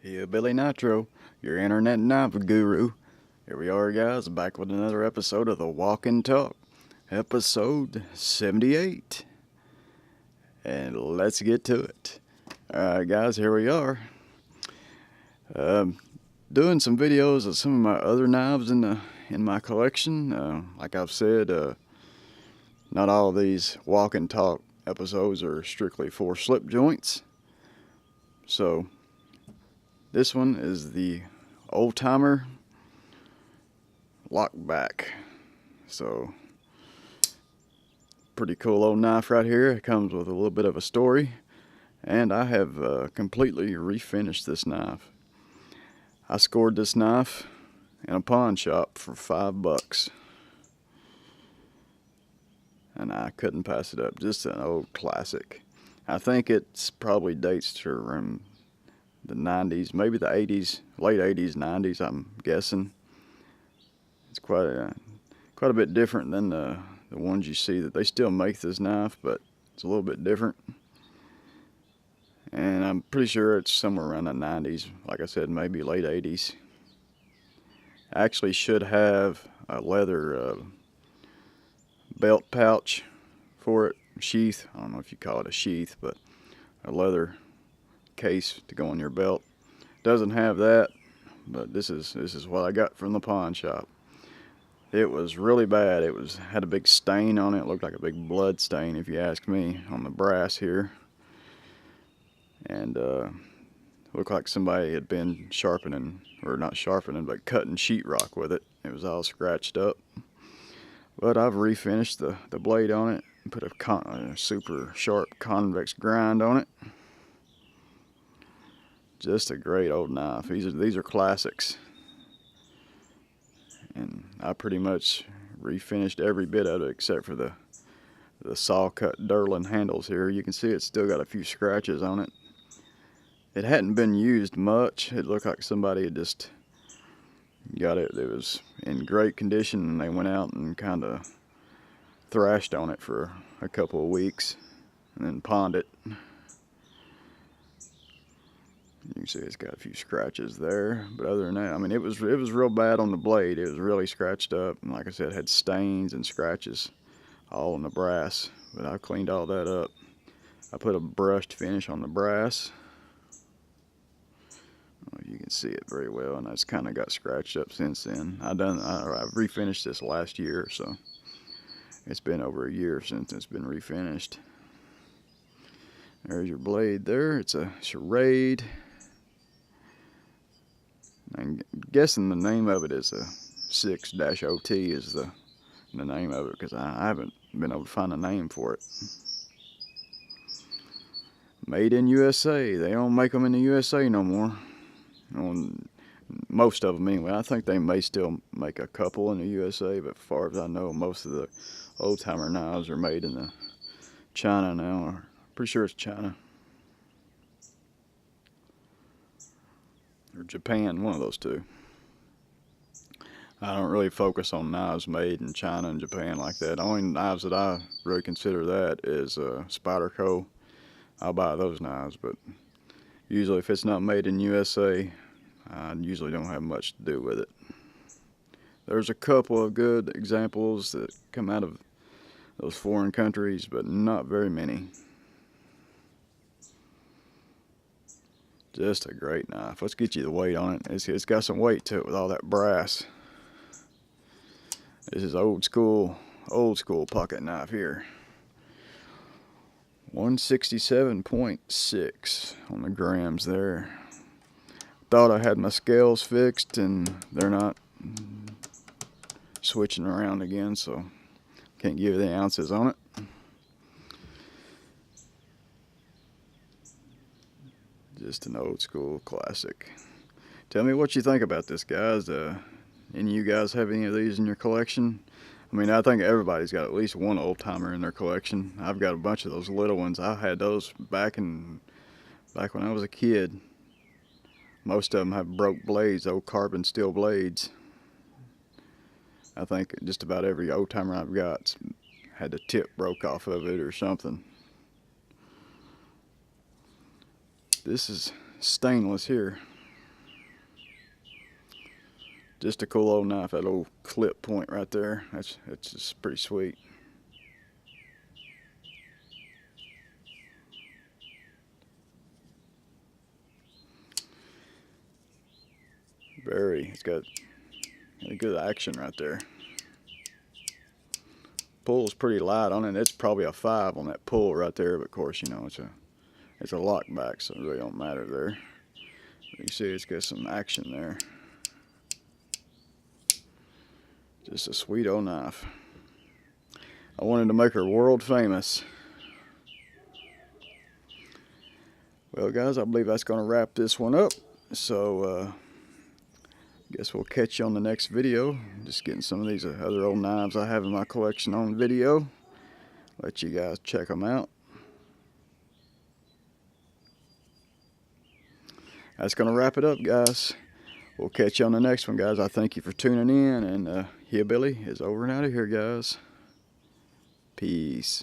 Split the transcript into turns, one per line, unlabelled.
HillbillyNitro, your internet knife guru. Here we are, guys, back with another episode of TheWalk&Talk, episode 78. And let's get to it. Alright, guys, here we are. Doing some videos of some of my other knives in my collection. Like I've said, not all of these walk-and-talk episodes are strictly for slip joints. So this one is the old timer Lockback. So pretty cool old knife right here. It comes with a little bit of a story, and I have completely refinished this knife. I scored this knife in a pawn shop for $5, and I couldn't pass it up. Just an old classic. I think it's probably dates to around the 90s, maybe the 80s, late 80s, 90s, I'm guessing. It's quite a bit different than the ones you see. That they still make this knife, but it's a little bit different. And I'm pretty sure it's somewhere around the 90s, like I said, maybe late 80s. I actually should have a leather belt pouch for it, sheath. I don't know if you call it a sheath, but a leather case to go on your belt. Doesn't have that, but this is what I got from the pawn shop. It was really bad. It had a big stain on it. It looked like a big blood stain, if you ask me, on the brass here. And looked like somebody had been sharpening, or not sharpening, but cutting sheetrock with it. It was all scratched up. But I've refinished the blade on it and put a super sharp convex grind on it. Just a great old knife. These are classics. And I pretty much refinished every bit of it except for the saw cut Durlin handles here. You can see it's still got a few scratches on it. It hadn't been used much. It looked like somebody had just got it. It was in great condition, and they went out and kind of thrashed on it for a couple of weeks and then pawned it. You can see it's got a few scratches there, but other than that, I mean, it was real bad on the blade. It was really scratched up, and like I said, it had stains and scratches all on the brass. But I cleaned all that up. I put a brushed finish on the brass. Well, you can see it very well, and it's kind of got scratched up since then. I've refinished this last year, so it's been over a year since it's been refinished. There's your blade there. It's a Schrade. I'm guessing the name of it is a 6-OT is the name of it, because I haven't been able to find a name for it. Made in USA. They don't make them in the USA no more. Most of them anyway. I think they may still make a couple in the USA, but as far as I know, most of the old timer knives are made in China now. I'm pretty sure it's China. Or Japan, one of those two. I don't really focus on knives made in China and Japan like that. The only knives that I really consider that is Spyderco. I'll buy those knives, but usually if it's not made in USA, I usually don't have much to do with it. There's a couple of good examples that come out of those foreign countries, but not very many. Just a great knife. Let's get you the weight on it. It's got some weight to it with all that brass. This is old school pocket knife here. 167.6 on the grams there. Thought I had my scales fixed, and they're not switching around again, so can't give you the ounces on it. Just an old school classic. Tell me what you think about this, guys. Any of you guys have any of these in your collection? I mean, I think everybody's got at least one old timer in their collection. I've got a bunch of those little ones. I had those back when I was a kid. Most of them have broke blades, old carbon steel blades. I think just about every old timer I've got had the tip broke off of it or something. This is stainless here. Just a cool old knife. That little clip point right there. That's just pretty sweet. It's got a good action right there. Pull's pretty light on it. It's probably a 5 on that pull right there, but of course, you know, it's a lockback, so it really don't matter there. But you see it's got some action there. Just a sweet old knife. I wanted to make her world famous. Well guys, I believe that's going to wrap this one up. So guess we'll catch you on the next video. Just getting some of these other old knives I have in my collection on video. Let you guys check them out. That's going to wrap it up, guys. We'll catch you on the next one, guys. I thank you for tuning in, and Hillbilly is over and out of here, guys. Peace.